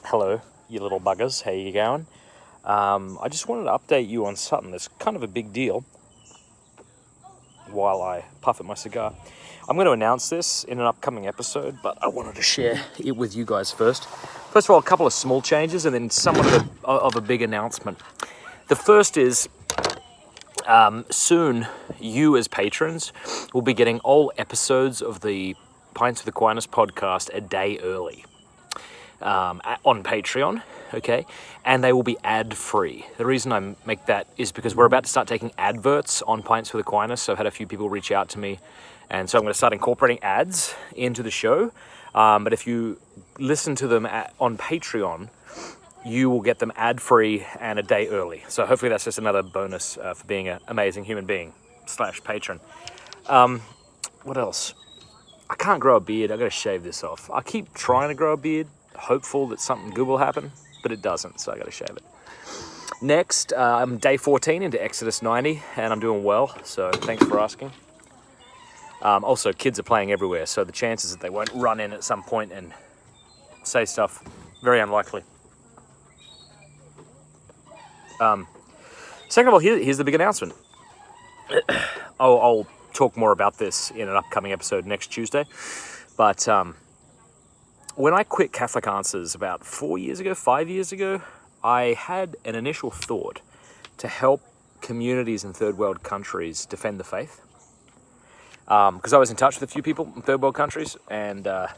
Hello, you little buggers. How you going? I just wanted to update you on something that's kind of a big deal while I puff at my cigar. I'm going to announce this in an upcoming episode, but I wanted to share it with you guys first. First of all, a couple of small changes and then somewhat of a big announcement. The first is soon you as patrons will be getting all episodes of the Pints with Aquinas podcast a day early. On Patreon, okay? And they will be ad-free. The reason I make that is because we're about to start taking adverts on Pints with Aquinas, so I've had a few people reach out to me, and so I'm going to start incorporating ads into the show. But if you listen to them on Patreon, you will get them ad-free and a day early. So hopefully that's just another bonus for being an amazing human being / patron. What else? I can't grow a beard. I've got to shave this off. I keep trying to grow a beard, hopeful that something good will happen, but it doesn't, so I got to shave it. Next, I'm day 14 into Exodus 90, and I'm doing well, so thanks for asking. Also, kids are playing everywhere, so the chances that they won't run in at some point and say stuff, very unlikely. Second of all, here's the big announcement. I'll talk more about this in an upcoming episode next Tuesday, but when I quit Catholic Answers about 5 years ago, I had an initial thought to help communities in third world countries defend the faith. Because I was in touch with a few people in third world countries, and I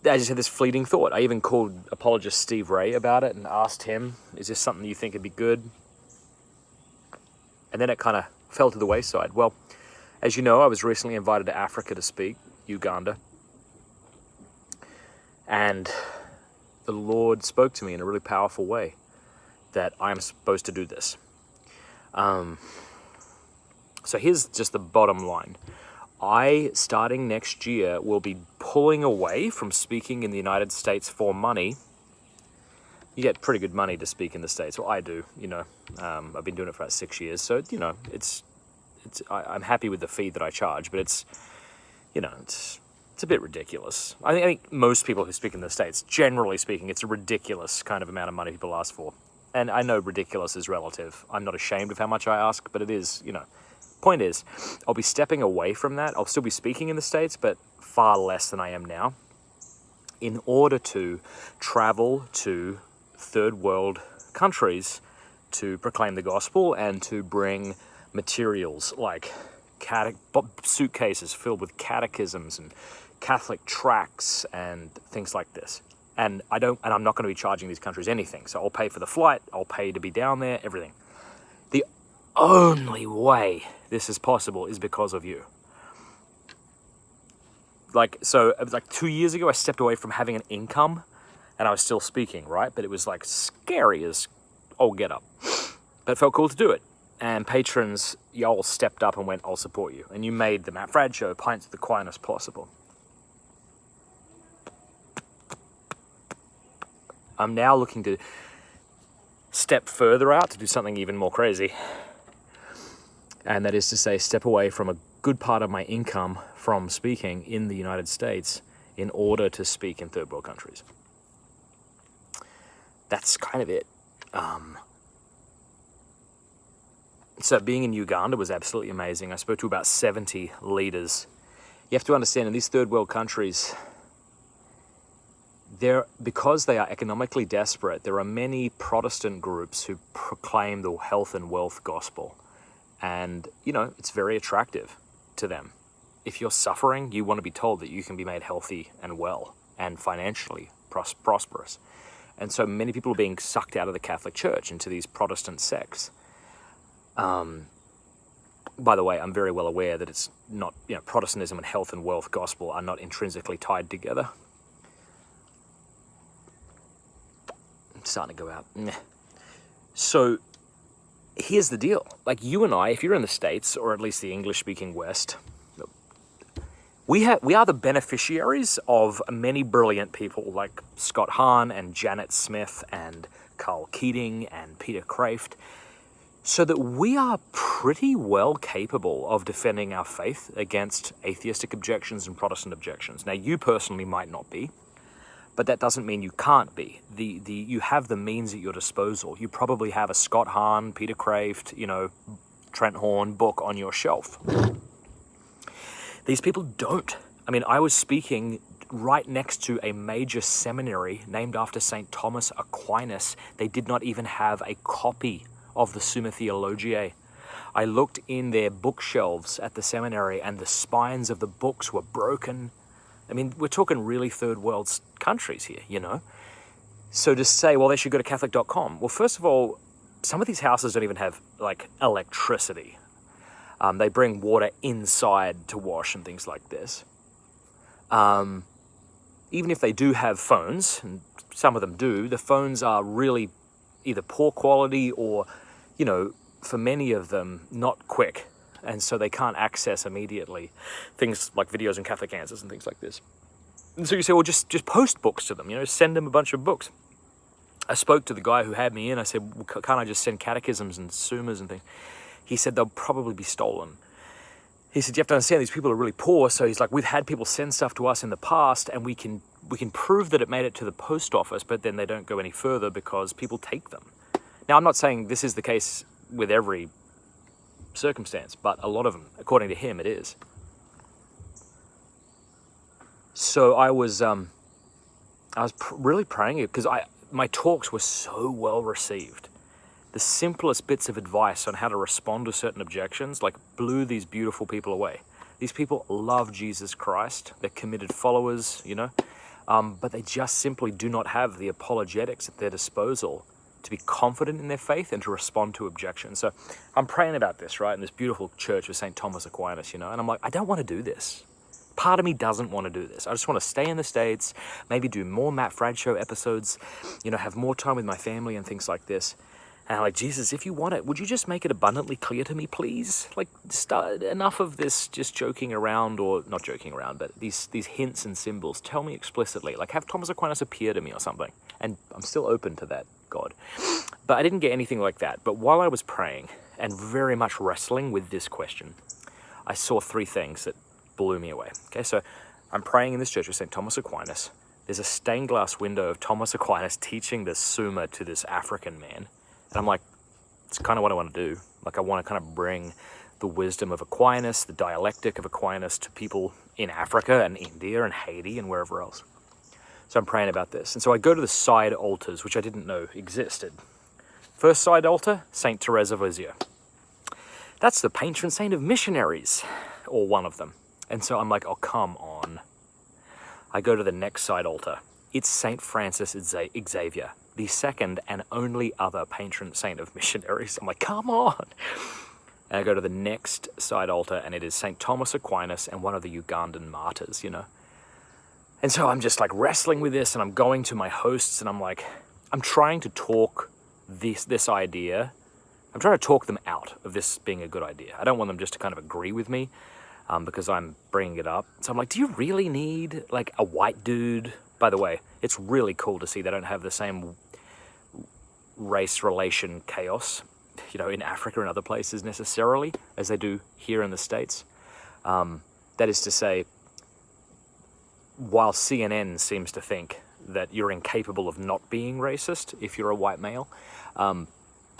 just had this fleeting thought. I even called apologist Steve Ray about it and asked him, is this something you think would be good? And then it kind of fell to the wayside. Well, as you know, I was recently invited to Africa to speak, Uganda. And the Lord spoke to me in a really powerful way that I'm supposed to do this. So here's just the bottom line. Starting next year, will be pulling away from speaking in the United States for money. You get pretty good money to speak in the States. Well, I do, I've been doing it for about 6 years. So, I'm happy with the fee that I charge, but it's a bit ridiculous. I think most people who speak in the States, generally speaking, it's a ridiculous kind of amount of money people ask for. And I know ridiculous is relative. I'm not ashamed of how much I ask, but it is, Point is, I'll be stepping away from that. I'll still be speaking in the States, but far less than I am now, in order to travel to third world countries to proclaim the gospel and to bring materials like suitcases filled with catechisms and Catholic tracts and things like this. And I'm not going to be charging these countries anything. So I'll pay for the flight, I'll pay to be down there, everything. The only way this is possible is because of you. So it was 2 years ago, I stepped away from having an income and I was still speaking, right? But it was scary as all get up. But it felt cool to do it. And patrons, y'all stepped up and went, I'll support you. And you made the Matt Frad Show, Pints with Aquinas, possible. I'm now looking to step further out to do something even more crazy. And that is to say, step away from a good part of my income from speaking in the United States in order to speak in third world countries. That's kind of it. So being in Uganda was absolutely amazing. I spoke to about 70 leaders. You have to understand, in these third world countries, because they are economically desperate, there are many Protestant groups who proclaim the health and wealth gospel. And, it's very attractive to them. If you're suffering, you want to be told that you can be made healthy and well and financially prosperous. And so many people are being sucked out of the Catholic Church into these Protestant sects. By the way, I'm very well aware that it's not, Protestantism and health and wealth gospel are not intrinsically tied together. I'm starting to go out. So here's the deal. You and I, if you're in the States, or at least the English-speaking West, we are the beneficiaries of many brilliant people like Scott Hahn and Janet Smith and Carl Keating and Peter Kraft, so that we are pretty well capable of defending our faith against atheistic objections and Protestant objections. Now, you personally might not be, but that doesn't mean you can't be. You have the means at your disposal. You probably have a Scott Hahn, Peter Kraft, Trent Horn book on your shelf. These people don't. I mean, I was speaking right next to a major seminary named after St. Thomas Aquinas. They did not even have a copy of the Summa Theologiae. I looked in their bookshelves at the seminary and the spines of the books were broken. I mean, we're talking really third world countries here, So to say, well, they should go to Catholic.com. Well, first of all, some of these houses don't even have, electricity. They bring water inside to wash and things like this. Even if they do have phones, and some of them do, the phones are really either poor quality or, for many of them, not quick. And so they can't access immediately things like videos and Catholic Answers and things like this. And so you say, well, just post books to them, send them a bunch of books. I spoke to the guy who had me in. I said, well, can't I just send catechisms and summas and things? He said they'll probably be stolen. He said, you have to understand, these people are really poor. So he's like, we've had people send stuff to us in the past and we can prove that it made it to the post office, but then they don't go any further because people take them. Now, I'm not saying this is the case with every circumstance, but a lot of them, according to him, it is. So I was really praying it because my talks were so well received. The simplest bits of advice on how to respond to certain objections blew these beautiful people away. These people love Jesus Christ. They're committed followers, but they just simply do not have the apologetics at their disposal to be confident in their faith and to respond to objections. So I'm praying about this, right, in this beautiful church of St. Thomas Aquinas, and I'm like, I don't want to do this. Part of me doesn't want to do this. I just want to stay in the States, maybe do more Matt Fradd Show episodes, have more time with my family and things like this. And I'm like, Jesus, if you want it, would you just make it abundantly clear to me, please? Enough of this just joking around, or not joking around, but these hints and symbols. Tell me explicitly. Have Thomas Aquinas appear to me or something. And I'm still open to that, God. But I didn't get anything like that. But while I was praying and very much wrestling with this question, I saw three things that blew me away. Okay, so I'm praying in this church with St. Thomas Aquinas. There's a stained glass window of Thomas Aquinas teaching the Summa to this African man. And I'm like, it's kind of what I want to do. I want to kind of bring the wisdom of Aquinas, the dialectic of Aquinas to people in Africa and India and Haiti and wherever else. So I'm praying about this. And so I go to the side altars, which I didn't know existed. First side altar, St. Teresa of Lisieux. That's the patron saint of missionaries, or one of them. And so I'm like, oh, come on. I go to the next side altar. It's St. Francis Xavier, the second and only other patron saint of missionaries. I'm like, come on. And I go to the next side altar, and it is St. Thomas Aquinas and one of the Ugandan martyrs, And so I'm just wrestling with this, and I'm going to my hosts, and I'm like, I'm trying to talk this idea. I'm trying to talk them out of this being a good idea. I don't want them just to kind of agree with me because I'm bringing it up. So I'm like, do you really need a white dude? By the way, it's really cool to see they don't have the same race relation chaos, in Africa and other places necessarily as they do here in the States. That is to say, while CNN seems to think that you're incapable of not being racist if you're a white male,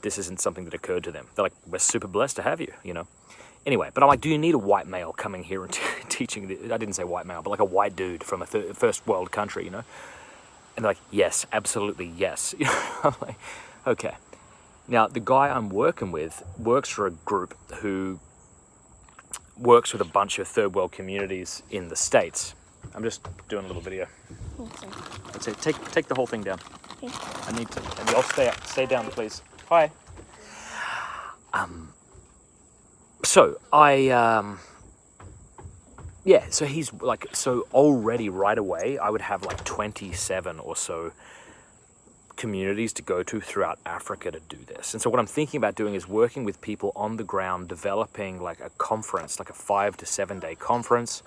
this isn't something that occurred to them. They're like, we're super blessed to have you, Anyway, but I'm like, do you need a white male coming here and teaching? I didn't say white male, but a white dude from a first world country, And they're like, yes, absolutely, yes. I'm like, okay. Now, the guy I'm working with works for a group who works with a bunch of third world communities in the States. I'm just doing a little video. Okay. That's it. Take the whole thing down. Okay. I need to. And y'all stay down, please. Hi. So so he's so already right away, I would have 27 or so communities to go to throughout Africa to do this. And so what I'm thinking about doing is working with people on the ground, developing a conference, a 5 to 7 day conference.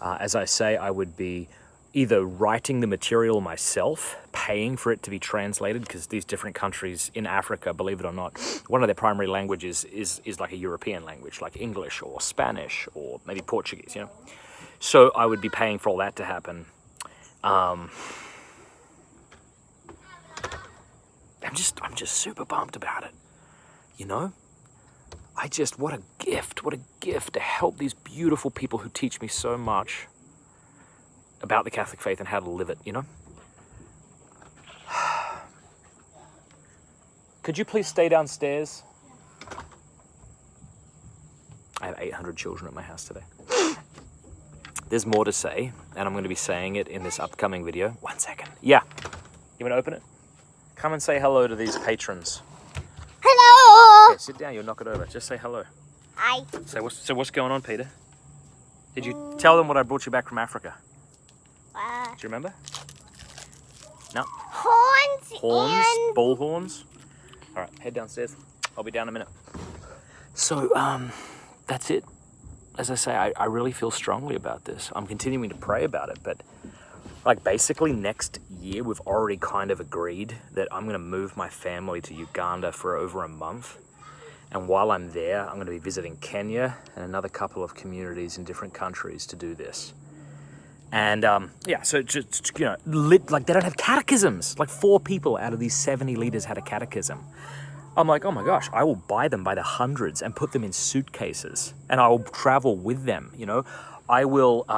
As I say, I would be either writing the material myself, paying for it to be translated, because these different countries in Africa, believe it or not, one of their primary languages is a European language, like English or Spanish or maybe Portuguese, So I would be paying for all that to happen. I'm just super pumped about it. You know? What a gift to help these beautiful people who teach me so much about the Catholic faith and how to live it, you know? Could you please stay downstairs? I have 800 children at my house today. There's more to say, and I'm going to be saying it in this upcoming video. 1 second. Yeah. You want to open it? Come and say hello to these patrons. Hello. Okay, sit down. You'll knock it over. Just say hello. Hi. So what's going on, Peter? Did you tell them what I brought you back from Africa? Do you remember? No? Horns. Bull horns. All right, head downstairs. I'll be down in a minute. So, that's it. As I say, I really feel strongly about this. I'm continuing to pray about it, but like basically next year, we've already kind of agreed that I'm going to move my family to Uganda for over a month. And while I'm there, I'm going to be visiting Kenya and another couple of communities in different countries to do this. And yeah, so just, you know, like they don't have catechisms. Like 4 people out of these 70 leaders had a catechism. I'm like, oh my gosh, I will buy them by the hundreds and put them in suitcases, and I will travel with them. You know, I will, you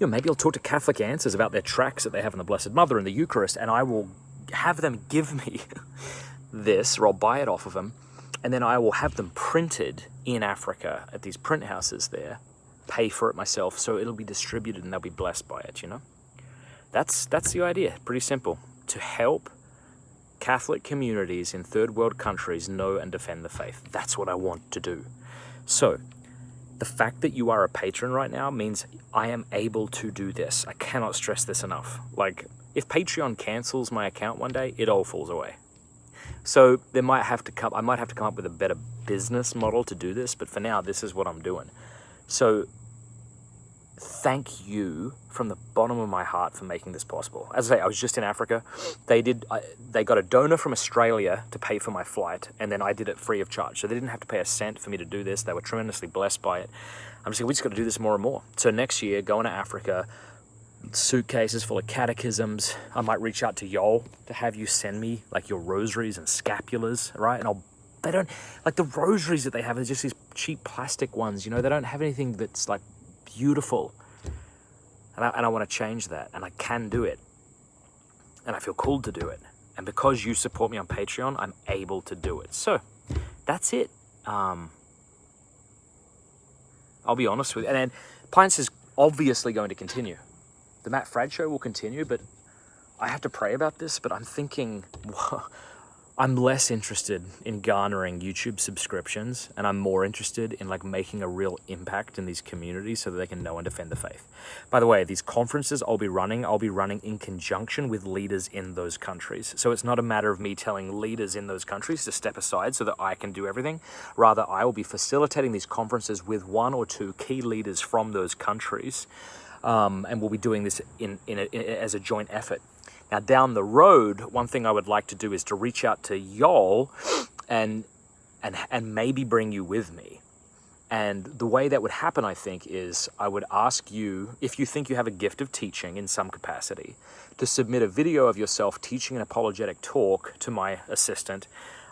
know, maybe I'll talk to Catholic Answers about their tracts that they have in the Blessed Mother and the Eucharist, and I will have them give me this, or I'll buy it off of them, and then I will have them printed in Africa at these print houses there, pay for it myself, so it'll be distributed and they'll be blessed by it, you know? That's the idea, pretty simple. To help Catholic communities in third world countries know and defend the faith. That's what I want to do. So, the fact that you are a patron right now means I am able to do this. I cannot stress this enough. Like, if Patreon cancels my account one day, it all falls away. So I might have to come up with a better business model to do this, but for now, this is what I'm doing. So thank you from the bottom of my heart for making this possible. As I say, I was just in Africa. They got a donor from Australia to pay for my flight, and then I did it free of charge. So they didn't have to pay a cent for me to do this. They were tremendously blessed by it. I'm just like, we just got to do this more and more. So next year, going to Africa, suitcases full of catechisms. I might reach out to y'all to have you send me like your rosaries and scapulars, right? And they don't, like the rosaries that they have are just these cheap plastic ones, you know, they don't have anything that's like beautiful. And I want to change that, and I can do it. And I feel called to do it. And because you support me on Patreon, I'm able to do it. So that's it. I'll be honest with you. And then Pints is obviously going to continue. The Matt Fradd show will continue, but I have to pray about this, but I'm thinking, I'm less interested in garnering YouTube subscriptions, and I'm more interested in like making a real impact in these communities so that they can know and defend the faith. By the way, these conferences I'll be running in conjunction with leaders in those countries. So it's not a matter of me telling leaders in those countries to step aside so that I can do everything. Rather, I will be facilitating these conferences with 1 or 2 key leaders from those countries. And we'll be doing this as a joint effort. Now, down the road, one thing I would like to do is to reach out to y'all and maybe bring you with me. And the way that would happen, I think, is I would ask you, if you think you have a gift of teaching in some capacity, to submit a video of yourself teaching an apologetic talk to my assistant.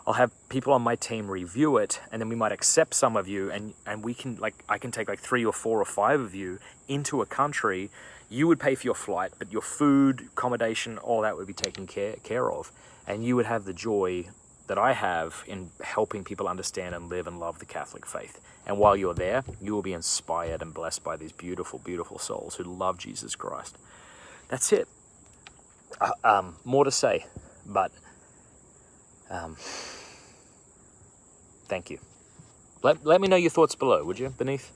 I'll have people on my team review it, and then we might accept some of you, and we can, like, I can take like 3 or 4 or 5 of you into a country. You would pay for your flight, but your food, accommodation, all that would be taken care of. And you would have the joy that I have in helping people understand and live and love the Catholic faith. And while you're there, you will be inspired and blessed by these beautiful, beautiful souls who love Jesus Christ. That's it. More to say, but thank you. Let me know your thoughts below, would you, beneath?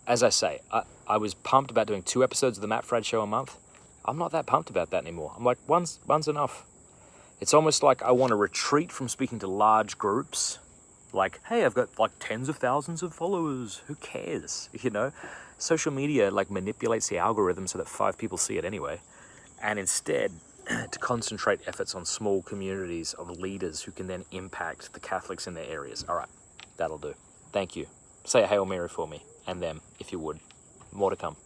As I say, I was pumped about doing 2 episodes of the Matt Fradd Show a month. I'm not that pumped about that anymore. I'm like, one's enough. It's almost like I want to retreat from speaking to large groups. Like, hey, I've got like tens of thousands of followers. Who cares? You know, social media like manipulates the algorithm so that 5 people see it anyway. And instead, to concentrate efforts on small communities of leaders who can then impact the Catholics in their areas. All right, that'll do. Thank you. Say a Hail Mary for me and them, if you would. More to come.